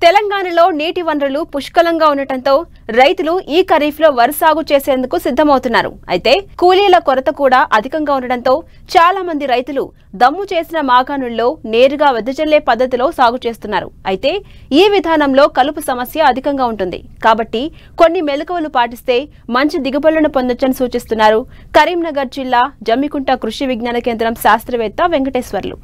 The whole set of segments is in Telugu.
తెలంగాణలో నీటి వనరులు పుష్కలంగా ఉండటంతో రైతులు ఈ ఖరీఫ్లో వరి సాగు చేసేందుకు సిద్ధమవుతున్నారు. అయితే కూలీల కొరత కూడా అధికంగా ఉండటంతో చాలా మంది రైతులు దమ్ము చేసిన మాగాణుల్లో నేరుగా వెదజల్లే పద్ధతిలో సాగు చేస్తున్నారు. అయితే ఈ విధానంలో కలుపు సమస్య అధికంగా ఉంటుంది కాబట్టి కొన్ని మెలకువలు పాటిస్తే మంచి దిగుబడులను పొందొచ్చని సూచిస్తున్నారు కరీంనగర్ జిల్లా జమ్మికుంట కృషి విజ్ఞాన కేంద్రం శాస్త్రవేత్త వెంకటేశ్వర్లు.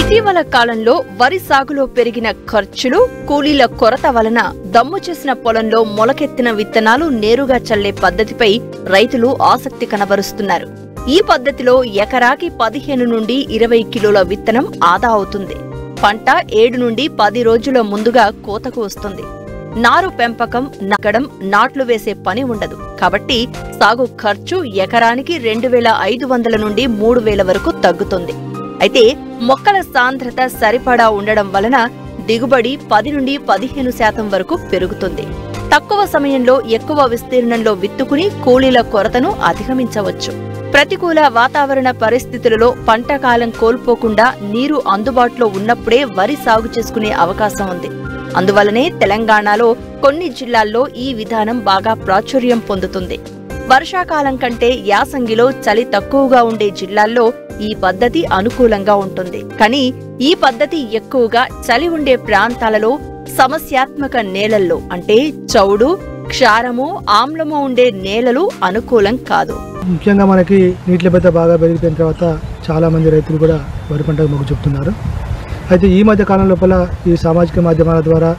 ఇటీవల కాలంలో వరి సాగులో పెరిగిన ఖర్చులు, కూలీల కొరత వలన దమ్ము చేసిన పొలంలో మొలకెత్తిన విత్తనాలు నేరుగా చల్లే పద్ధతిపై రైతులు ఆసక్తి కనబరుస్తున్నారు. ఈ పద్ధతిలో ఎకరాకి 15 నుండి 20 కిలోల విత్తనం ఆదా అవుతుంది. పంట 7 నుండి 10 రోజుల ముందుగా కోతకు వస్తుంది. నారు పెంపకం, నగడం, నాట్లు వేసే పని ఉండదు కాబట్టి సాగు ఖర్చు ఎకరానికి 2500 నుండి 3000 వరకు తగ్గుతుంది. అయితే మొక్కల సాంద్రత సరిపడా ఉండడం వలన దిగుబడి 10 నుండి 15% వరకు పెరుగుతుంది. తక్కువ సమయంలో ఎక్కువ విస్తీర్ణంలో విత్తుకుని కూలీల కొరతను అధిగమించవచ్చు. ప్రతికూల వాతావరణ పరిస్థితులలో పంట కాలం కోల్పోకుండా నీరు అందుబాటులో ఉన్నప్పుడే వరి సాగు చేసుకునే అవకాశం ఉంది. అందువలనే తెలంగాణలో కొన్ని జిల్లాల్లో ఈ విధానం బాగా ప్రాచుర్యం పొందుతుంది. వర్షాకాలం కంటే యాసంగిలో చలి తక్కువగా ఉండే జిల్లాల్లో ఈ పద్ధతి అనుకూలంగా ఉంటుంది. కానీ ఈ పద్ధతి ఎక్కువగా చలి ఉండే ప్రాంతాలలో సమస్యాత్మక నేలల్లో అంటే చౌడు, క్షారము, ఆమ్లము ఉండే నేలలు అనుకూలం కాదు. ముఖ్యంగా మనకి నీటి లభ్యత బాగా పెరిగిపోయిన తర్వాత చాలా మంది రైతులు కూడా వరి పంటకు మొగ్గు చూపుతున్నారు. అయితే ఈ మధ్య కాలం లోపల ఈ సామాజిక మాధ్యమాల ద్వారా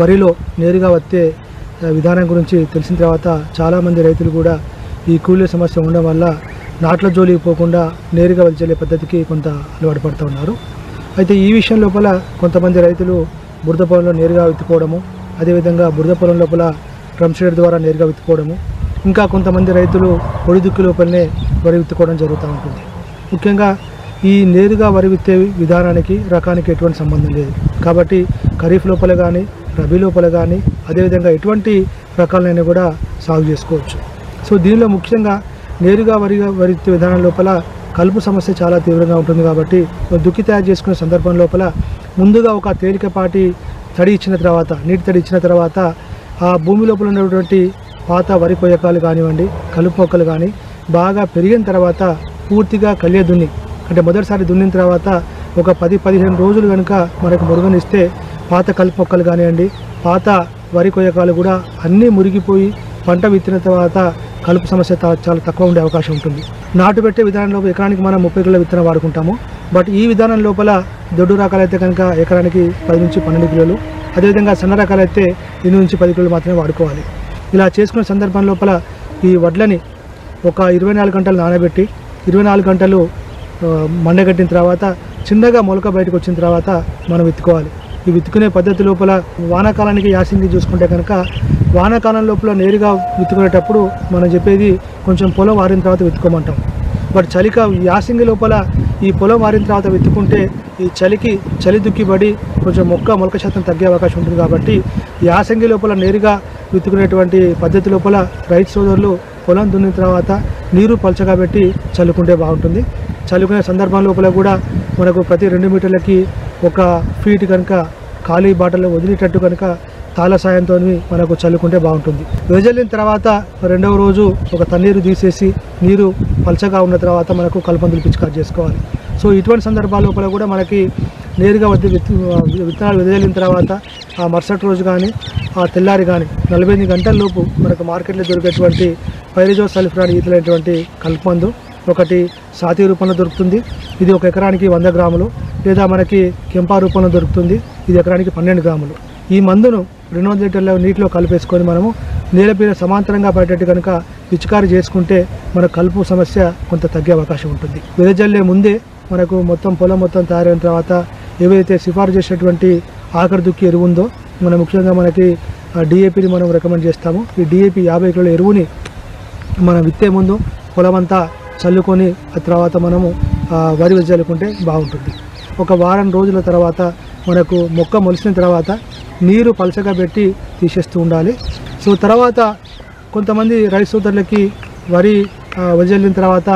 వరిలో నేరుగా వచ్చే విధానం గురించి తెలిసిన తర్వాత చాలామంది రైతులు కూడా ఈ కూలీల సమస్య ఉండడం వల్ల నాట్ల జోలికి పోకుండా నేరుగా వెదజల్లే పద్ధతికి కొంత అలవాటు పడుతూ ఉన్నారు. అయితే ఈ విషయం లోపల కొంతమంది రైతులు బురద పొలంలో నేరుగా విత్తుకోవడము, అదేవిధంగా బురద పొలం లోపల డ్రమ్ షీడర్ ద్వారా నేరుగా విత్తుకోవడము, ఇంకా కొంతమంది రైతులు పొడి దుక్కి లోపలనే వరి విత్తుకోవడం జరుగుతూ ఉంటుంది. ముఖ్యంగా ఈ నేరుగా వరి విత్తే విధానానికి రకానికి ఎటువంటి సంబంధం లేదు కాబట్టి ఖరీఫ్ లోపల కానీ రబీ లోపల కానీ అదేవిధంగా ఎటువంటి రకాలైనా కూడా సాగు చేసుకోవచ్చు. సో దీనిలో ముఖ్యంగా నేరుగా వరి విత్తే విధానం లోపల కలుపు సమస్య చాలా తీవ్రంగా ఉంటుంది కాబట్టి దుక్కి తయారు చేసుకునే సందర్భం లోపల ముందుగా ఒక తేలికపాటి తడి ఇచ్చిన తర్వాత, నీటి తడి ఇచ్చిన తర్వాత ఆ భూమి లోపల ఉన్నటువంటి పాత వరి కొయ్యకాలు కానివ్వండి, కలుపు మొక్కలు కానీ బాగా పెరిగిన తర్వాత పూర్తిగా కలియ దున్ని అంటే మొదటిసారి దున్నిన తర్వాత ఒక 10-15 రోజులు కనుక మనకు మురుగనిస్తే పాత కలుపు మొక్కలు కానివ్వండి, పాత వరి కొయ్యకాలు కూడా అన్నీ మురిగిపోయి పంట విత్తిన తర్వాత కలుపు సమస్య చాలా తక్కువ ఉండే అవకాశం ఉంటుంది. నాటు పెట్టే విధానంలో ఎకరానికి మనం 30 కిలోల విత్తనం వాడుకుంటాము. బట్ ఈ విధానం లోపల దొడ్డు రకాలైతే కనుక ఎకరానికి 10 నుంచి 12 కిలోలు, అదేవిధంగా సన్న రకాలైతే 8 నుంచి 10 కిలోలు మాత్రమే వాడుకోవాలి. ఇలా చేసుకునే సందర్భం లోపల ఈ వడ్లని ఒక 24 గంటలు నానబెట్టి 24 గంటలు మండగట్టిన తర్వాత చిన్నగా మొలక బయటకు వచ్చిన తర్వాత మనం విత్తుకోవాలి. ఈ విత్తుకునే పద్ధతి లోపల వానాకాలానికి యాసింగి చూసుకుంటే కనుక వానాకాలం లోపల నేరుగా విత్తుకునేటప్పుడు మనం చెప్పేది కొంచెం పొలం వారిన తర్వాత విత్తుకోమంటాం. బట్ యాసింగి లోపల ఈ పొలం వారిన తర్వాత విత్తుకుంటే ఈ చలి దుక్కిబడి కొంచెం మొలక శాతం తగ్గే అవకాశం ఉంటుంది కాబట్టి యాసంగి లోపల నేరుగా విత్తుకునేటువంటి పద్ధతి లోపల రైతు సోదరులు పొలం దున్నిన తర్వాత నీరు పల్చగా పెట్టి చల్లుకుంటే బాగుంటుంది. చల్లుకునే సందర్భం లోపల కూడా మనకు ప్రతి 2 మీటర్లకి 1 ఫీట్ కనుక ఖాళీ బాటలో వదిలేటట్టు కనుక తాళ సాయంతో మనకు చల్లుకుంటే బాగుంటుంది. వెదజల్లిన తర్వాత 2వ రోజు ఒక తన్నీరు తీసేసి నీరు పల్చగా ఉన్న తర్వాత మనకు కలుపందులు పిచికారి చేసుకోవాలి. సో ఇటువంటి సందర్భాల లోపల కూడా మనకి నేరుగా విత్తనాలు వెదజల్లిన తర్వాత ఆ మరుసటి రోజు కానీ ఆ తెల్లారి కానీ 48 గంటల లోపు మనకు మార్కెట్లో దొరికేటువంటి పైరిజోసల్ఫరాన్ ఈతలైనటువంటి కలుపమందు ఒకటి సాతీ రూపంలో దొరుకుతుంది. ఇది ఒక ఎకరానికి 100 గ్రాములు, లేదా మనకి కెంపా రూపంలో దొరుకుతుంది. ఇది ఎకరానికి 12 గ్రాములు. ఈ మందును 200 లీటర్ల నీటిలో కలిపేసుకొని మనము నేలపైన సమాంతరంగా పడేటట్టు కనుక పిచికారి చేసుకుంటే మన కలుపు సమస్య కొంత తగ్గే అవకాశం ఉంటుంది. వెదజల్లే ముందే మనకు పొలం మొత్తం తయారైన తర్వాత ఏవైతే సిఫారు చేసేటువంటి ఆఖరి దుక్కి ఎరువు ఉందో మనం ముఖ్యంగా మనకి డిఏపిని మనం రికమెండ్ చేస్తాము. ఈ డిఏపి 50 కిలోల ఎరువుని మనం విత్తే ముందు పొలమంతా చల్లుకొని ఆ తర్వాత మనము వరి వెదజల్లుకుంటే బాగుంటుంది. ఒక వారం రోజుల తర్వాత మనకు మొక్క మొలిసిన తర్వాత నీరు పలచగా పెట్టి తీసేస్తూ ఉండాలి. సో తర్వాత కొంతమంది రైతు సోదరులకి వరి వెదజల్లిన తర్వాత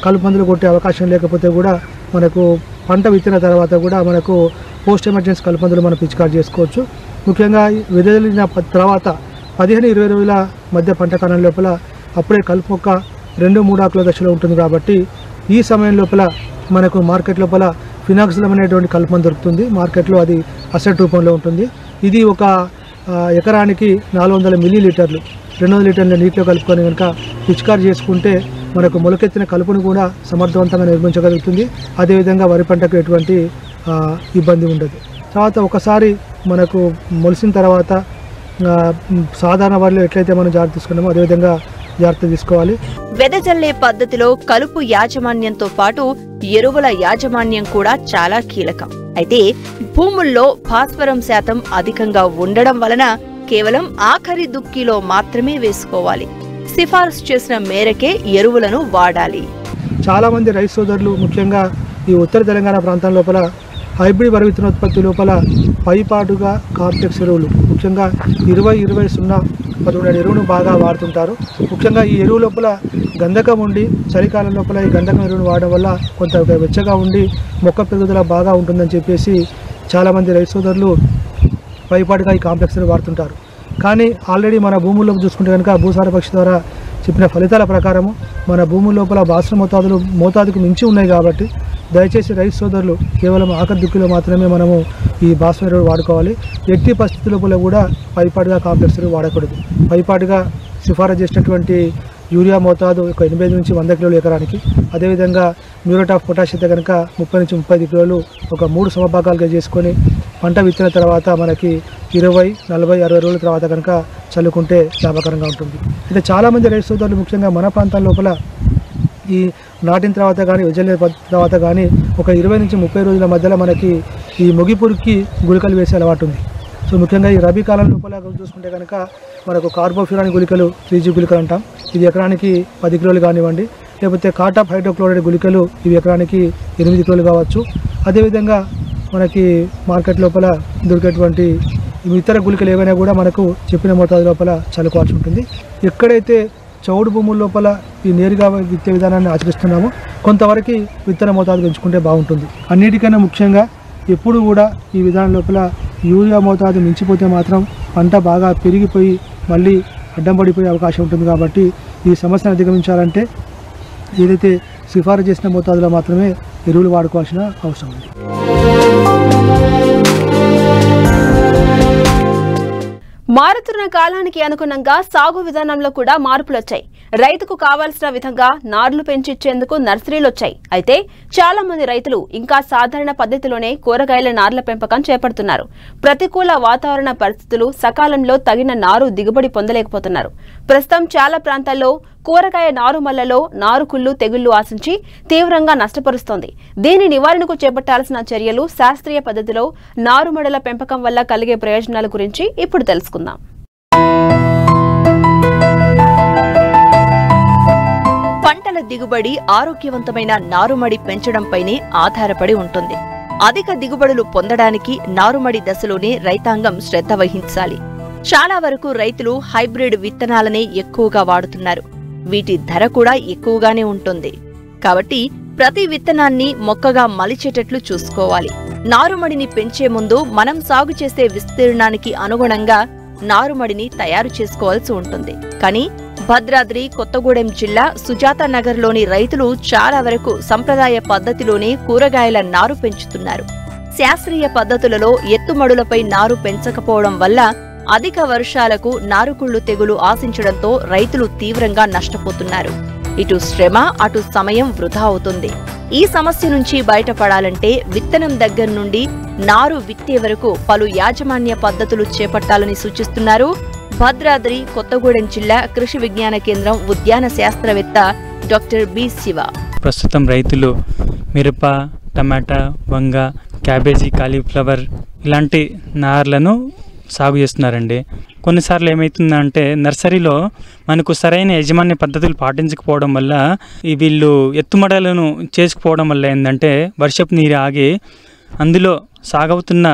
కలుపు మందులు కొట్టే అవకాశం లేకపోతే కూడా మనకు పంట విత్తిన తర్వాత కూడా మనకు పోస్ట్ ఎమర్జెన్సీ కలుపు మందులు మనం పిచికారి చేసుకోవచ్చు. ముఖ్యంగా వెదజల్లిన తర్వాత 15-20 రోజుల మధ్య పంట కాలం లోపల అప్పుడే కలుపు మొక్క 2-3 ఆకుల దశలో ఉంటుంది కాబట్టి ఈ సమయం లోపల మనకు మార్కెట్ లోపల ఫినాక్సిలం అనేటువంటి కలుపు మందు దొరుకుతుంది. మార్కెట్లో అది అసెట్ రూపంలో ఉంటుంది. ఇది ఒక ఎకరానికి 400 మిల్లీలీటర్లు 200 లీటర్ల నీటిలో కలుపుకొని కనుక పిచికారి చేసుకుంటే మనకు మొలకెత్తిన కలుపును కూడా సమర్థవంతంగా నిర్మించగలుగుతుంది. అదేవిధంగా వరి పంటకు ఎటువంటి ఇబ్బంది ఉండదు. తర్వాత ఒకసారి మనకు మొలిసిన తర్వాత సాధారణ వరిలో ఎట్లయితే మనం జాగ్రత్త తీసుకున్నామో అదేవిధంగా జాగ్రత్త తీసుకోవాలి. వెదజల్లే పద్ధతిలో కలుపు యాజమాన్యంతో పాటు ఎరువుల యాజమాన్యం కూడా చాలా కీలకం. అయితే భూముల్లో భాస్వరం శాతం అధికంగా ఉండడం వలన కేవలం ఆఖరి దుక్కిలో మాత్రమే వేసుకోవాలి. సిఫారసు చేసిన మేరకే ఎరువులను వాడాలి. చాలా మంది రైతు సోదరులు ముఖ్యంగా ఈ ఉత్తర తెలంగాణ ప్రాంతం లోపల హైబ్రిడ్ వరి విత్తనోత్పత్తి లోపల పైపాటుగా కాంప్లెక్స్ ఎరువులు ముఖ్యంగా 20-20-0-11 ఎరువును బాగా వాడుతుంటారు. ముఖ్యంగా ఈ ఎరువు లోపల గంధకం ఉండి చలికాలం లోపల ఈ గంధకం ఎరువును వాడడం వల్ల కొంత వెచ్చగా ఉండి మొక్క పెరుగుదల బాగా ఉంటుందని చెప్పేసి చాలామంది రైతు సోదరులు పైపాటుగా ఈ కాంప్లెక్స్ ఎరువు వాడుతుంటారు. కానీ ఆల్రెడీ మన భూముల్లో చూసుకుంటే కనుక భూసార పరీక్ష ద్వారా చెప్పిన ఫలితాల ప్రకారము మన భూముల లోపల భాస్వరం మోతాదుకు మించి ఉన్నాయి కాబట్టి దయచేసి రైతు సోదరులు కేవలం ఆఖరి దుక్కిలో మాత్రమే మనము ఈ భాస్వరం ఎరువులు వాడుకోవాలి. ఎట్టి పరిస్థితుల లోపల కూడా పైపాటుగా కాంప్లెక్స్ ఎరువు వాడకూడదు. పైపాటుగా సిఫారసు చేసినటువంటి యూరియా మోతాదు 85-100 కిలోలు ఎకరానికి, అదేవిధంగా మ్యూరేట్ ఆఫ్ పొటాష్ అయితే కనుక 30-35 కిలోలు ఒక 3 సమభాగాలుగా చేసుకొని పంట విత్తిన తర్వాత మనకి 20, 40, 60 రోజుల తర్వాత కనుక చల్లుకుంటే లాభకరంగా ఉంటుంది. అయితే చాలామంది రైతు సోదరులు ముఖ్యంగా మన ప్రాంతాల లోపల ఈ నాటిన తర్వాత కానీ వెజల్లే తర్వాత కానీ ఒక 20-30 రోజుల మధ్యలో మనకి ఈ మొగిపురుక్కి గుళికలు వేసే అలవాటు ఉంది. సో ముఖ్యంగా ఈ రబీ కాలం లోపల చూసుకుంటే కనుక మనకు కార్బోఫ్యూరాన్ గుళికలు 3G గుళికలు అంటాం. ఇది ఎకరానికి 10 కిలోలు కానివ్వండి, లేకపోతే కాటాప్ హైడ్రోక్లోరైడ్ గుళికలు ఇవి ఎకరానికి 8 కిలోలు కావచ్చు. అదేవిధంగా మనకి మార్కెట్ లోపల దొరికేటువంటి ఇతర గుళికలు ఏవైనా కూడా మనకు చెప్పిన మోతాదు లోపల చల్లుకోవాల్సి ఉంటుంది. ఎక్కడైతే చౌడు భూముల లోపల ఈ నేరుగా విత్తే విధానాన్ని ఆచరిస్తున్నామో కొంతవరకు విత్తన మోతాదు పెంచుకుంటే బాగుంటుంది. అన్నిటికన్నా ముఖ్యంగా ఎప్పుడు కూడా ఈ విధానం లోపల యూరియా మోతాదు మించిపోతే మాత్రం పంట బాగా పెరిగిపోయి మళ్ళీ అడ్డం పడిపోయే అవకాశం ఉంటుంది. కాబట్టి ఈ సమస్యను అధిగమించాలంటే ఏదైతే సిఫారసు చేసిన మోతాదులో మాత్రమే ఎరువులు వాడుకోవాల్సిన అవసరం ఉంది. మారుతున్న కాలానికి అనుగుణంగా సాగు విధానంలో కూడా మార్పులొచ్చాయి. రైతుకు కావాల్సిన విధంగా నార్లు పెంచిచ్చేందుకు నర్సరీలొచ్చాయి. అయితే చాలా మంది రైతులు ఇంకా సాధారణ పద్ధతిలోనే కూరగాయల నార్ల పెంపకం చేపడుతున్నారు. ప్రతికూల వాతావరణ పరిస్థితులు సకాలంలో తగిన నారు దిగుబడి పొందలేకపోతున్నారు. ప్రస్తుతం చాలా ప్రాంతాల్లో కూరగాయ నారుమల్లలో నారుకుళ్ళు తెగుళ్లు ఆశించి తీవ్రంగా నష్టపరుస్తోంది. దీని నివారణకు చేపట్టాల్సిన చర్యలు, శాస్త్రీయ పద్ధతిలో నారుమడుల పెంపకం వల్ల కలిగే ప్రయోజనాల గురించి ఇప్పుడు తెలుసుకుందాం. పంటల దిగుబడి ఆరోగ్యవంతమైన నారుమడి పెంచడంపైనే ఆధారపడి ఉంటుంది. అధిక దిగుబడులు పొందడానికి నారుమడి దశలోనే రైతాంగం శ్రద్ధ వహించాలి. చాలా వరకు రైతులు హైబ్రిడ్ విత్తనాలనే ఎక్కువగా వాడుతున్నారు. వీటి ధర కూడా ఎక్కువగానే ఉంటుంది. కాబట్టి ప్రతి విత్తనాన్ని మొక్కగా మలిచేటట్లు చూసుకోవాలి. నారుమడిని పెంచే ముందు మనం సాగు చేసే విస్తీర్ణానికి అనుగుణంగా నారుమడిని తయారు చేసుకోవాల్సి ఉంటుంది. కానీ భద్రాద్రి కొత్తగూడెం జిల్లా సుజాత నగర్లోని రైతులు చాలా వరకు సంప్రదాయ పద్ధతిలోనే కూరగాయల నారు పెంచుతున్నారు. శాస్త్రీయ పద్ధతులలో ఎత్తుమడులపై నారు పెంచకపోవడం వల్ల అధిక వర్షాలకు నారుకుళ్ళు తెగులు ఆశించడంతో రైతులు తీవ్రంగా నష్టపోతున్నారు. ఇటు శ్రమ, అటు సమయం వృధా అవుతుంది. ఈ సమస్య నుంచి బయటపడాలంటే విత్తనం దగ్గర నుండి నారు విత్తే వరకు పలు యాజమాన్య పద్ధతులు చేపట్టాలని సూచిస్తున్నారు భద్రాద్రి కొత్తగూడెం జిల్లా కృషి విజ్ఞాన కేంద్రం ఉద్యాన శాస్త్రవేత్త డాక్టర్ బి శివ. ప్రస్తుతం రైతులు మిరప, టమాటా, వంగ, క్యాబేజీ, కాలీఫ్లవర్ ఇలాంటి నార్లను సాగు చేస్తున్నారండి. కొన్నిసార్లు ఏమవుతుందంటే నర్సరీలో మనకు సరైన యాజమాన్య పద్ధతులు పాటించకపోవడం వల్ల వీళ్ళు ఎత్తుమడలను చేసుకుపోవడం వల్ల ఏంటంటే వర్షపు నీరు ఆగి అందులో సాగవుతున్న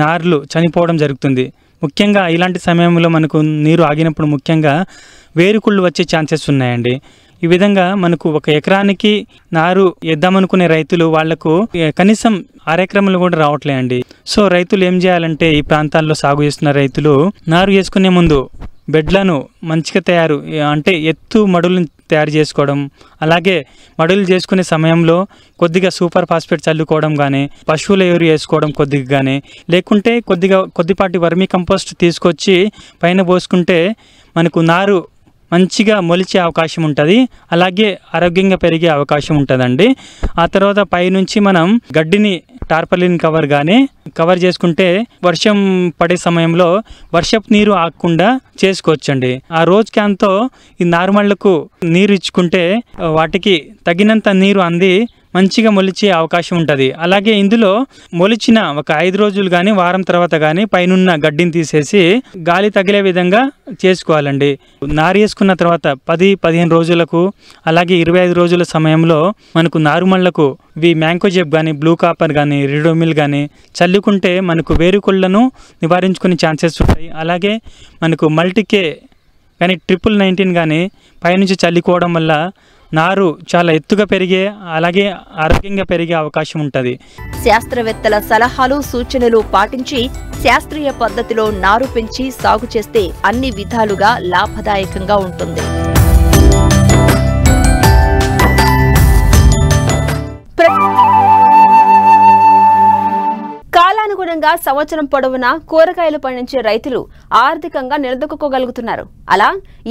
నార్లు చనిపోవడం జరుగుతుంది. ముఖ్యంగా ఇలాంటి సమయంలో మనకు నీరు ఆగినప్పుడు ముఖ్యంగా వేరుకుళ్ళు వచ్చే ఛాన్సెస్ ఉన్నాయండి. ఈ విధంగా మనకు ఒక ఎకరానికి నారు వేద్దామనుకునే రైతులు వాళ్లకు కనీసం అరెకరంలో కూడా రావట్లే అండి. సో రైతులు ఏం చేయాలంటే, ఈ ప్రాంతాల్లో సాగు చేస్తున్న రైతులు నారు వేసుకునే ముందు బెడ్లను మంచిగా అంటే ఎత్తు మడులను తయారు చేసుకోవడం, అలాగే మడులు చేసుకునే సమయంలో కొద్దిగా సూపర్ ఫాస్ఫేట్ చల్లుకోవడం కానీ, పశువుల ఎరువు వేసుకోవడం కొద్దిగా కానీ, లేకుంటే కొద్దిపాటి వర్మీ కంపోస్ట్ తీసుకొచ్చి పైన పోసుకుంటే మనకు నారు మంచిగా మొలిచే అవకాశం ఉంటుంది, అలాగే ఆరోగ్యంగా పెరిగే అవకాశం ఉంటుందండి. ఆ తర్వాత పైనుంచి మనం గడ్డిని టార్పలిన్ కవర్ చేసుకుంటే వర్షం పడే సమయంలో వర్షపు నీరు ఆగకుండా చేసుకోవచ్చండి. ఆ రోజు క్యాన్తో ఈ నారుమళ్లకు నీరు ఇచ్చుకుంటే వాటికి తగినంత నీరు అంది మంచిగా మొలిచే అవకాశం ఉంటుంది. అలాగే ఇందులో మొలిచిన ఒక 5 రోజులు కానీ వారం తర్వాత కానీ పైనున్న గడ్డిని తీసేసి గాలి తగిలే విధంగా చేసుకోవాలండి. నారు వేసుకున్న తర్వాత 10-15 రోజులకు అలాగే 25 రోజుల సమయంలో మనకు నారుమళ్లకు మ్యాంకోజెబ్ కానీ, బ్లూ కాపర్ కానీ, రిడోమిల్ కానీ చల్లుకుంటే మనకు వేరుకుళ్లను నివారించుకునే ఛాన్సెస్ ఉంటాయి. అలాగే మనకు మల్టీకే కానీ 19 కానీ పైనుంచి చల్లుకోవడం వల్ల నారు చాలా ఎత్తుగా పెరిగే అలాగే ఆరోగ్యంగా పెరిగే అవకాశం ఉంటుంది. శాస్త్రవేత్తల సలహాలు సూచనలు పాటించి శాస్త్రీయ పద్ధతిలో నారు పెంచి సాగు చేస్తే అన్ని విధాలుగా లాభదాయకంగా ఉంటుంది. కాలానుగుణంగా సంవత్సరం పొడవునా కూరగాయలు పండించే రైతులు ఆర్థికంగా నిలదొక్కుకోగలుగుతున్నారు. అలా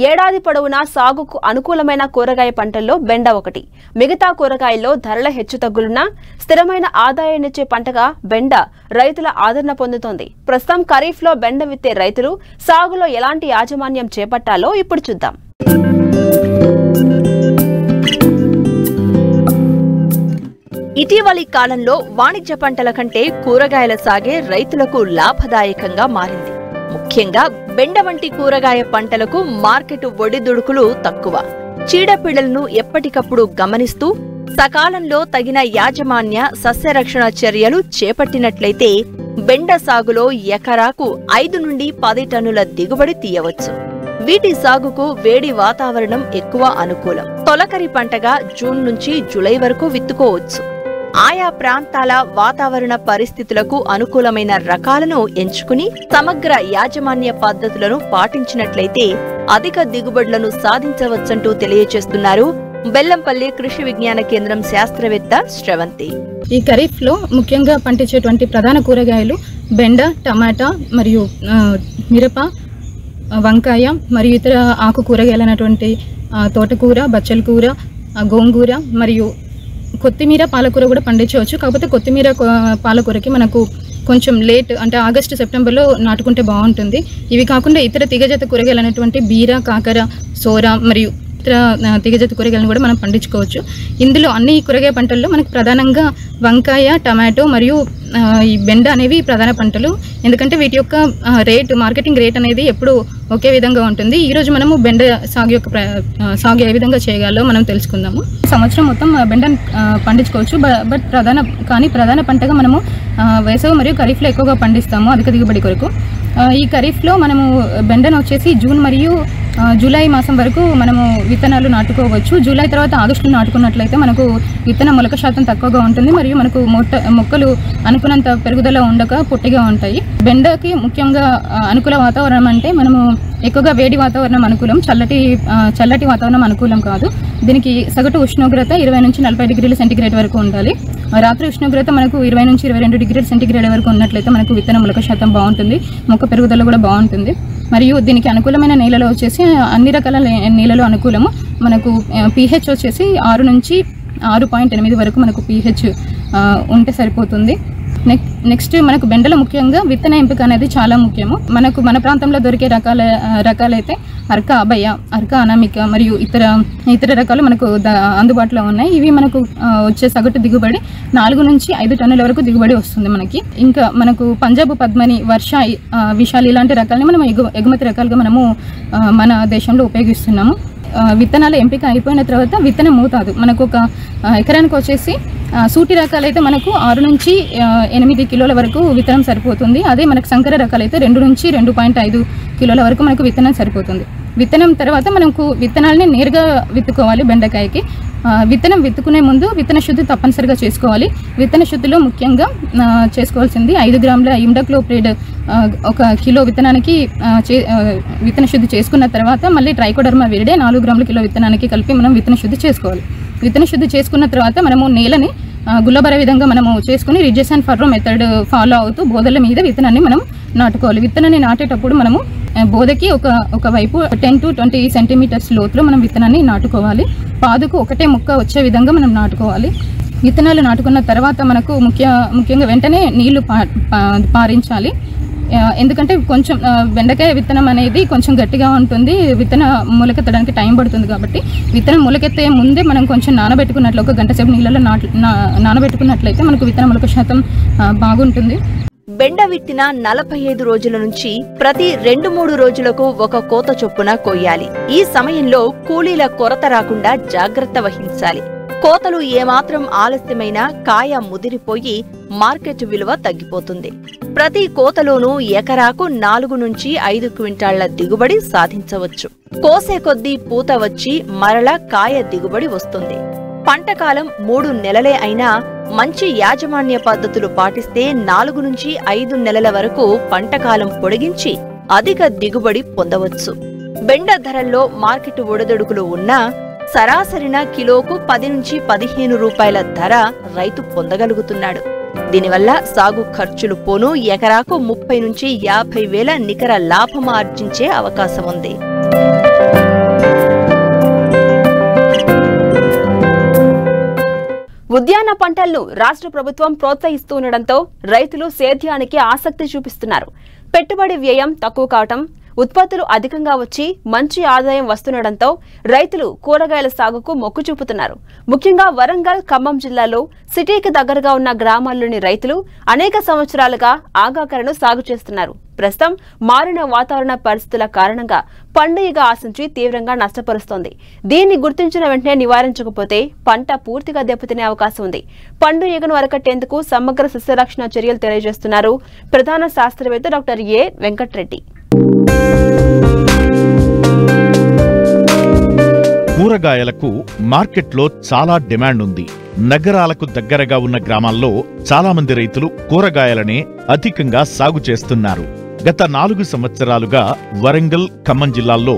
ఏడాది పొడవునా సాగుకు అనుకూలమైన కూరగాయ పంటల్లో బెండ ఒకటి. మిగతా కూరగాయల్లో ధరల హెచ్చుతగ్గులున్నా స్థిరమైన ఆదాయాన్నిచ్చే పంటగా బెండ రైతుల ఆదరణ పొందుతోంది. ప్రస్తుతం ఖరీఫ్లో బెండ విత్తే రైతులు సాగులో ఎలాంటి యాజమాన్యం చేపట్టాలో ఇప్పుడు చూద్దాం. ఇటీవలి కాలంలో వాణిజ్య పంటల కంటే కూరగాయల సాగే రైతులకు లాభదాయకంగా మారింది. ముఖ్యంగా బెండ వంటి కూరగాయ పంటలకు మార్కెట్ ఒడిదుడుకులు తక్కువ. చీడపీడలను ఎప్పటికప్పుడు గమనిస్తూ సకాలంలో తగిన యాజమాన్య సస్యరక్షణ చర్యలు చేపట్టినట్లయితే బెండ సాగులో ఎకరాకు 5 నుండి 10 టన్నుల దిగుబడి తీయవచ్చు. వీటి సాగుకు వేడి వాతావరణం ఎక్కువ అనుకూలం. తొలకరి పంటగా జూన్ నుంచి జూలై వరకు విత్తుకోవచ్చు. ఆయా ప్రాంతాల వాతావరణ పరిస్థితులకు అనుకూలమైన రకాలను ఎంచుకుని సమగ్ర యాజమాన్య పద్ధతులను పాటించినట్లయితే అధిక దిగుబడులను సాధించవచ్చంటూ తెలియజేస్తున్నారు బెల్లంపల్లి కృషి విజ్ఞాన కేంద్రం శాస్త్రవేత్త శ్రవంతి. ఈ ఖరీఫ్ లో ముఖ్యంగా పండించేటువంటి ప్రధాన కూరగాయలు బెండ, టమాటా మరియు మిరప, వంకాయ మరియు ఇతర ఆకు కూరగాయలైనటువంటి తోటకూర, బచ్చల కూర, గోంగూర మరియు కొత్తిమీర, పాలకూర కూడా పండించవచ్చు. కాకపోతే కొత్తిమీర, పాలకూరకి మనకు కొంచెం లేట్, అంటే ఆగస్టు సెప్టెంబర్లో నాటుకుంటే బాగుంటుంది. ఇవి కాకుండా ఇతర తీగజాత కూరగాయలు అనేటువంటి బీర, కాకర, సోర మరియు ఇతర తీగజాత కూరగాయలను కూడా మనం పండించుకోవచ్చు. ఇందులో అన్ని కూరగాయ పంటల్లో మనకు ప్రధానంగా వంకాయ, టమాటో మరియు ఈ బెండ అనేవి ప్రధాన పంటలు. ఎందుకంటే వీటి యొక్క మార్కెటింగ్ రేట్ అనేది ఎప్పుడు ఒకే విధంగా ఉంటుంది. ఈరోజు మనము బెండ సాగు ఏ విధంగా చేయగలో మనం తెలుసుకుందాము. సంవత్సరం మొత్తం బెండను పండించుకోవచ్చు. ప్రధాన పంటగా మనము వేసవి మరియు ఖరీఫ్లో ఎక్కువగా పండిస్తాము అధిక దిగుబడి కొరకు. ఈ ఖరీఫ్లో మనము బెండను వచ్చేసి జూన్ మరియు జూలై మాసం వరకు మనము విత్తనాలు నాటుకోవచ్చు. జూలై తర్వాత ఆగస్టులో నాటుకున్నట్లయితే మనకు విత్తన మొలక శాతం తక్కువగా ఉంటుంది మరియు మనకు మొక్కలు అనుకున్నంత పెరుగుదల ఉండక పొట్టిగా ఉంటాయి. బెండకి ముఖ్యంగా అనుకూల వాతావరణం అంటే మనము ఎక్కువగా వేడి వాతావరణం అనుకూలం, చల్లటి వాతావరణం అనుకూలం కాదు. దీనికి సగటు ఉష్ణోగ్రత 20 నుంచి 40 డిగ్రీల సెంటీగ్రేడ్ వరకు ఉండాలి. రాత్రి ఉష్ణోగ్రత మనకు 20 నుంచి 22 డిగ్రీల సెంటీగ్రేడ్ వరకు ఉన్నట్లయితే మనకు విత్తన మొలక శాతం బాగుంటుంది, మొక్క పెరుగుదల కూడా బాగుంటుంది. మరియు దీనికి అనుకూలమైన నేలలో వచ్చేసి అన్ని రకాల నేలలో అనుకూలము. మనకు pH వచ్చేసి 6 నుంచి 6.8 వరకు మనకు pH ఉంటే సరిపోతుంది. నెక్స్ట్ మనకు బెండలో ముఖ్యంగా విత్తన ఎంపిక అనేది చాలా ముఖ్యము. మన ప్రాంతంలో దొరికే రకాలైతే అర్క అభయ, అర్క అనామిక మరియు ఇతర రకాలు మనకు అందుబాటులో ఉన్నాయి. ఇవి మనకు వచ్చే సగటు దిగుబడి 4 నుంచి 5 టన్నుల వరకు దిగుబడి వస్తుంది మనకి. ఇంకా మనకు పంజాబ్ పద్మని, వర్ష, విశాలి ఇలాంటి రకాలని మనం ఎగుమతి రకాలుగా మనము మన దేశంలో ఉపయోగిస్తున్నాము. విత్తనాల ఎంపిక అయిపోయిన తర్వాత విత్తన మోతాదు మనకు ఒక ఎకరానికి వచ్చేసి సూటి రకాలైతే మనకు 6 నుంచి 8 కిలోల వరకు విత్తనం సరిపోతుంది. అదే మనకు సంకర రకాలైతే 2 నుంచి 2.5 కిలోల వరకు మనకు విత్తనం సరిపోతుంది. విత్తనం తర్వాత మనకు విత్తనాలని నేరుగా విత్తుకోవాలి బెండకాయకి. విత్తనం విత్తుకునే ముందు విత్తన శుద్ధి తప్పనిసరిగా చేసుకోవాలి. విత్తన శుద్ధిలో ముఖ్యంగా చేసుకోవాల్సింది 5 గ్రాముల ఇమ్డాక్లోప్రిడ్ 1 కిలో విత్తనానికి విత్తన శుద్ధి చేసుకున్న తర్వాత మళ్ళీ ట్రైకోడర్మా విరిడే 4 గ్రాముల కిలో విత్తనానికి కలిపి మనం విత్తన శుద్ధి చేసుకోవాలి. విత్తన శుద్ధి చేసుకున్న తర్వాత మనము నేలని గుల్లబర విధంగా మనము చేసుకుని ridges and furrow method follow అవుతూ బోదల మీద విత్తనాన్ని మనం నాటుకోవాలి. విత్తనాన్ని నాటేటప్పుడు మనము బోదకి ఒక వైపు 10 to 20 సెంటీమీటర్స్ లోతులో మనం విత్తనాన్ని నాటుకోవాలి. పాదుకు ఒకటే ముక్క వచ్చే విధంగా మనం నాటుకోవాలి. విత్తనాలు నాటుకున్న తర్వాత మనకు ముఖ్యంగా వెంటనే నీళ్లు పారించాలి. ఎందుకంటే కొంచెం బెండకాయ విత్తనం అనేది కొంచెం గట్టిగా ఉంటుంది, విత్తన మొలకెత్తడానికి టైం పడుతుంది. కాబట్టి విత్తనం మొలకెత్తే ముందే మనం కొంచెం నానబెట్టుకున్నట్లు 1 గంట సేపు నీళ్ళలో నానబెట్టుకున్నట్లయితే మనకు విత్తన మొలక శాతం బాగుంటుంది. బెండ విత్తిన 45 రోజుల నుంచి ప్రతి 2-3 రోజులకు ఒక కోత చొప్పున కొయ్యాలి. ఈ సమయంలో కూలీల కొరత రాకుండా జాగ్రత్త వహించాలి. కోతలు ఏమాత్రం ఆలస్యమైనా కాయ ముదిరిపోయి మార్కెట్ విలువ తగ్గిపోతుంది. ప్రతి కోతలోనూ ఎకరాకు 4 నుంచి 5 క్వింటాళ్ల దిగుబడి సాధించవచ్చు. కోసే కొద్దీ పూత వచ్చి మరలా కాయ దిగుబడి వస్తుంది. పంటకాలం 3 నెలలే అయినా మంచి యాజమాన్య పద్ధతులు పాటిస్తే 4 నుంచి 5 నెలల వరకు పంటకాలం పొడిగించి అధిక దిగుబడి పొందవచ్చు. బెండ ధరల్లో మార్కెట్ ఒడిదుడుకులు ఉన్నా సరాసరిన కిలోకు 10 నుంచి 15 రూపాయల ధర రైతు పొందగలుగుతున్నాడు. దీనివల్ల సాగు ఖర్చులు పోను ఎకరాకు 30 నుంచి 50 వేల నికర లాభం ఆర్జించే అవకాశం ఉంది. ఉద్యాన పంటలను రాష్ట్ర ప్రభుత్వం ప్రోత్సహిస్తూ ఉండడంతో రైతులు సేద్యానికి ఆసక్తి చూపిస్తున్నారు. పెట్టుబడి వ్యయం తక్కువ కావటం, ఉత్పత్తులు అధికంగా వచ్చి మంచి ఆదాయం వస్తుండటంతో రైతులు కూరగాయల సాగుకు మొగ్గు చూపుతున్నారు. ముఖ్యంగా వరంగల్, ఖమ్మం జిల్లాలో సిటీకి దగ్గరగా ఉన్న గ్రామాల్లోని రైతులు అనేక సంవత్సరాలుగా ఆగాకరను సాగు చేస్తున్నారు. ప్రస్తుతం మారిన వాతావరణ పరిస్థితుల కారణంగా పండుగ ఆశించి తీవ్రంగా నష్టపరుస్తోంది. దీన్ని గుర్తించిన వెంటనే నివారించకపోతే పంట పూర్తిగా దెబ్బతినే అవకాశం ఉంది. పండుగను అరికట్టేందుకు సమగ్ర సస్యరక్షణ చర్యలు తెలియజేస్తున్నారు ప్రధాన శాస్త్రవేత్త డాక్టర్ ఏ వెంకట్రెడ్డి. కూరగాయలకు మార్కెట్లో చాలా డిమాండ్ ఉంది. నగరాలకు దగ్గరగా ఉన్న గ్రామాల్లో చాలా మంది రైతులు కూరగాయలనే అధికంగా సాగు చేస్తున్నారు. గత 4 సంవత్సరాలుగా వరంగల్, ఖమ్మం జిల్లాల్లో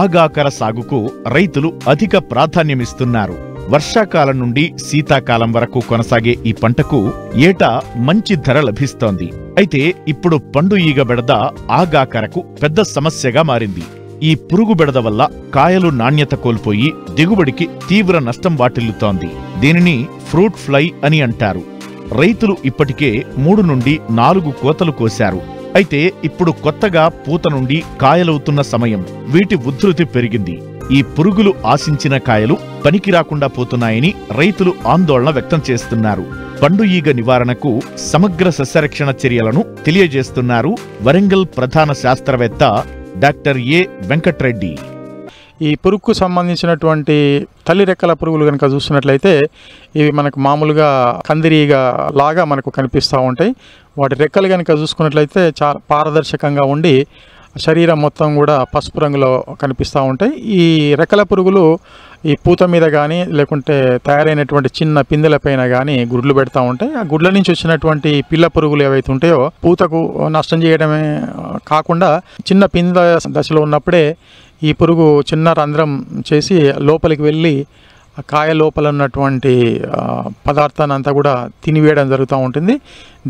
ఆగాకర సాగుకు రైతులు అధిక ప్రాధాన్యమిస్తున్నారు. వర్షాకాలం నుండి శీతాకాలం వరకు కొనసాగే ఈ పంటకు ఏటా మంచి ధర లభిస్తోంది. అయితే ఇప్పుడు పండు ఈగ బెడద ఆగాకరకు పెద్ద సమస్యగా మారింది. ఈ పురుగు బెడద వల్ల కాయలు నాణ్యత కోల్పోయి దిగుబడికి తీవ్ర నష్టం వాటిల్లుతోంది. దీనిని ఫ్రూట్ ఫ్లై అని అంటారు. రైతులు ఇప్పటికే 3 నుండి 4 కోతలు కోశారు. అయితే ఇప్పుడు కొత్తగా పూత నుండి కాయలవుతున్న సమయం. వీటి ఉధృతి పెరిగింది. ఈ పురుగులు ఆశించిన కాయలు పనికి రాకుండా పోతున్నాయని రైతులు ఆందోళన వ్యక్తం చేస్తున్నారు. పండు ఈగ నివారణకు సమగ్ర సస్యరక్షణ చర్యలను తెలియజేస్తున్నారు వరంగల్ ప్రధాన శాస్త్రవేత్త డాక్టర్ ఏ వెంకట్రెడ్డి. ఈ పురుగుకు సంబంధించినటువంటి తల్లి రెక్కల పురుగులు కనుక చూస్తున్నట్లయితే ఇవి మనకు మామూలుగా కందిరీగ లాగా మనకు కనిపిస్తూ ఉంటాయి. వాటి రెక్కలు కనుక చూసుకున్నట్లయితే చాలా పారదర్శకంగా ఉండి శరీరం మొత్తం కూడా పసుపు రంగులో కనిపిస్తూ ఉంటాయి. ఈ రెక్కల పురుగులు ఈ పూత మీద కానీ లేకుంటే తయారైనటువంటి చిన్న పిందెలపైన కానీ గుడ్లు పెడతా ఉంటాయి. ఆ గుడ్ల నుంచి వచ్చినటువంటి పిల్ల పురుగులు ఏవైతే ఉంటాయో పూతకు నష్టం చేయడమే కాకుండా చిన్న పిందె దశలో ఉన్నప్పుడే ఈ పురుగు చిన్న రంధ్రం చేసి లోపలికి వెళ్ళి కాయ లోపల ఉన్నటువంటి పదార్థాన్ని అంతా కూడా తినివేయడం జరుగుతూ ఉంటుంది.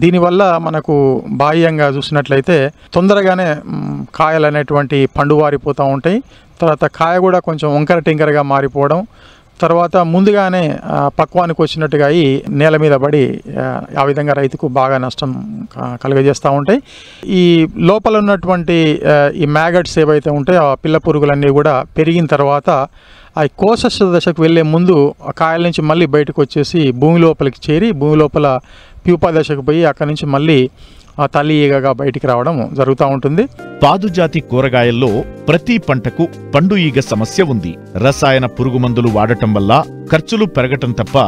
దీనివల్ల మనకు బాహ్యంగా చూసినట్లయితే తొందరగానే కాయలు అనేటువంటి పండువారిపోతూ ఉంటాయి. తర్వాత కాయ కూడా కొంచెం వంకర టింకరగా మారిపోవడం, తర్వాత ముందుగానే పక్వానికి వచ్చినట్టుగా ఈ నేల మీద పడి ఆ విధంగా రైతుకు బాగా నష్టం కలుగజేస్తూ ఉంటాయి. ఈ లోపల ఉన్నటువంటి ఈ మ్యాగట్స్ ఏవైతే ఉంటాయో ఆ పిల్ల పురుగులన్నీ కూడా పెరిగిన తర్వాత ఆ కోశస్థ దశకు వెళ్లే ముందు ఆ కాయల నుంచి మళ్ళీ బయటకు వచ్చేసి భూమి లోపలికి చేరి భూమి లోపల ప్యూపా దశకు పోయి అక్కడి నుంచి మళ్ళీ తల్లి ఈగగా బయటికి రావడం జరుగుతూ ఉంటుంది. పాదుజాతి కూరగాయల్లో ప్రతి పంటకు పండు ఈగ సమస్య ఉంది. రసాయన పురుగు మందులు వాడటం వల్ల ఖర్చులు పెరగటం తప్ప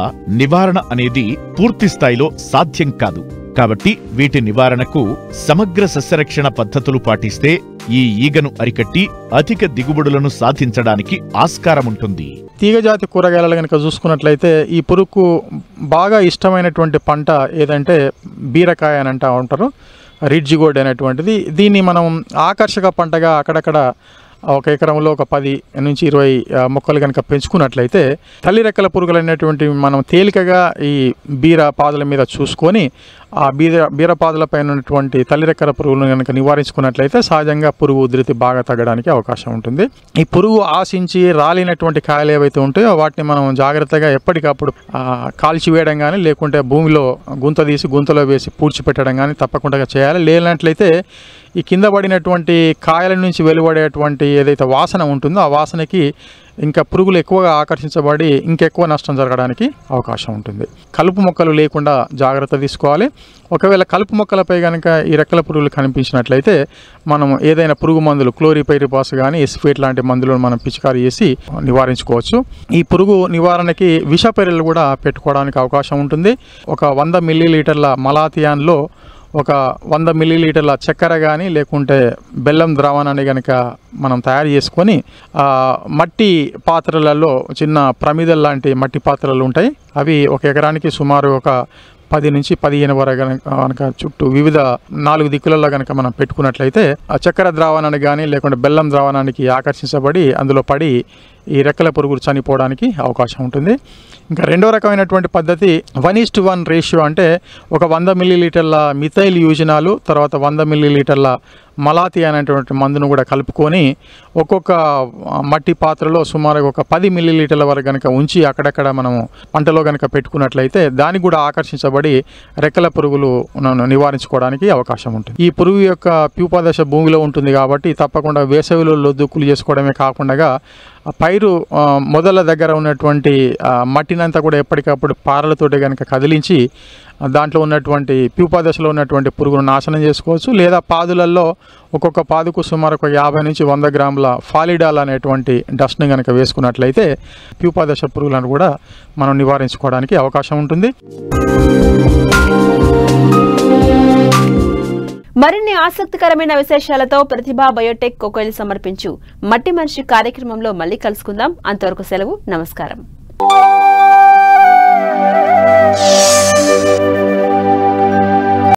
నివారణ అనేది పూర్తి స్థాయిలో సాధ్యం కాదు. కాబట్టి వీటి నివారణకు సమగ్ర సస్యరక్షణ పద్ధతులు పాటిస్తే ఈ ఈగను అరికట్టి అధిక దిగుబడులను సాధించడానికి ఆస్కారముంటుంది. తీగజాతి కూరగాయలు కనుక చూసుకున్నట్లయితే ఈ పురుగుకు బాగా ఇష్టమైనటువంటి పంట ఏదంటే బీరకాయ అని అంటూ ఉంటారు, రిడ్జి గోల్డ్ అనేటువంటిది. దీన్ని మనం ఆకర్షక పంటగా అక్కడక్కడ ఒక ఎకరంలో ఒక 10 నుంచి 20 మొక్కలు కనుక పెంచుకున్నట్లయితే తల్లి రెక్కల పురుగులు అనేటువంటి మనం తేలికగా ఈ బీర పాదుల మీద చూసుకొని ఆ బీర పాదుల పైన ఉన్నటువంటి తల్లి రెక్కల పురుగులను కనుక నివారించుకున్నట్లయితే సహజంగా పురుగు ఉధృతి బాగా తగ్గడానికి అవకాశం ఉంటుంది. ఈ పురుగు ఆశించి రాలినటువంటి కాయలు ఏవైతే ఉంటాయో వాటిని మనం జాగ్రత్తగా ఎప్పటికప్పుడు కాల్చివేయడం కానీ లేకుంటే భూమిలో గుంత తీసి గుంతలో వేసి పూడ్చిపెట్టడం కానీ తప్పకుండా చేయాలి. లేనట్లయితే ఈ కింద పడినటువంటి కాయల నుంచి వెలువడేటువంటి ఏదైతే వాసన ఉంటుందో ఆ వాసనకి ఇంకా పురుగులు ఎక్కువగా ఆకర్షించబడి ఇంకెక్కువ నష్టం జరగడానికి అవకాశం ఉంటుంది. కలుపు మొక్కలు లేకుండా జాగ్రత్త తీసుకోవాలి. ఒకవేళ కలుపు మొక్కలపై కనుక ఈ రెక్కల పురుగులు కనిపించినట్లయితే మనం ఏదైనా పురుగు మందులు క్లోరిపైరిపాస్ కానీ ఎస్ఫేట్ లాంటి మందులను మనం పిచికారీ చేసి నివారించుకోవచ్చు. ఈ పురుగు నివారణకి విషపెర్రెలు కూడా పెట్టుకోవడానికి అవకాశం ఉంటుంది. ఒక 100 మిల్లీలీటర్ల మలాథియాన్లో ఒక 100 మిల్లీలీటర్ల చక్కెర కానీ లేకుంటే బెల్లం ద్రావణాన్ని కనుక మనం తయారు చేసుకొని మట్టి పాత్రలలో చిన్న ప్రమిదల్ లాంటి మట్టి పాత్రలు ఉంటాయి. అవి ఒక ఎకరానికి సుమారు ఒక 10 నుంచి 15 వరకు కనుక చుట్టూ వివిధ 4 దిక్కులలో కనుక మనం పెట్టుకున్నట్లయితే ఆ చక్కెర ద్రావణానికి కానీ లేకుంటే బెల్లం ద్రావణానికి ఆకర్షించబడి అందులో పడి ఈ రెక్కల పురుగులు చనిపోవడానికి అవకాశం ఉంటుంది. ఇంకా రెండో రకమైనటువంటి పద్ధతి 1:1 రేషియో, అంటే ఒక 100 మిల్లీలీటర్ల మిథైల్ యూజినాలు తర్వాత 100 మిల్లీలీటర్ల మలాతి అనేటువంటి మందును కూడా కలుపుకొని ఒక్కొక్క మట్టి పాత్రలో సుమారు ఒక 10 మిల్లీలీటర్ల వరకు కనుక ఉంచి అక్కడక్కడ మనము పంటలో కనుక పెట్టుకున్నట్లయితే దానికి కూడా ఆకర్షించబడి రెక్కల పురుగులు నివారించుకోవడానికి అవకాశం ఉంటుంది. ఈ పురుగు యొక్క ప్యూపా దశ భూమిలో ఉంటుంది కాబట్టి తప్పకుండా వేసవిలో లొద్దుకులు చేసుకోవడమే కాకుండా పైరు మొదల దగ్గర ఉన్నటువంటి మట్టినంతా కూడా ఎప్పటికప్పుడు పారలతోటి కనుక కదిలించి దాంట్లో ఉన్నటువంటి ప్యూపా దశలో ఉన్నటువంటి పురుగును నాశనం చేసుకోవచ్చు. లేదా పాదులలో ఒక్కొక్క పాదుకు సుమారు ఒక 50 నుంచి 100 గ్రాముల ఫాలిడాల్ అనేటువంటి డస్ట్ని కనుక వేసుకున్నట్లయితే ప్యూపా దశ పురుగులను కూడా మనం నివారించుకోవడానికి అవకాశం ఉంటుంది. మరిన్ని ఆసక్తికరమైన విశేషాలతో ప్రతిభా బయోటెక్ కోకోయిల్ సమర్పించు మట్టి మనిషి కార్యక్రమంలో మళ్ళీ కలుసుకుందాం. అంతవరకు సెలవు, నమస్కారం.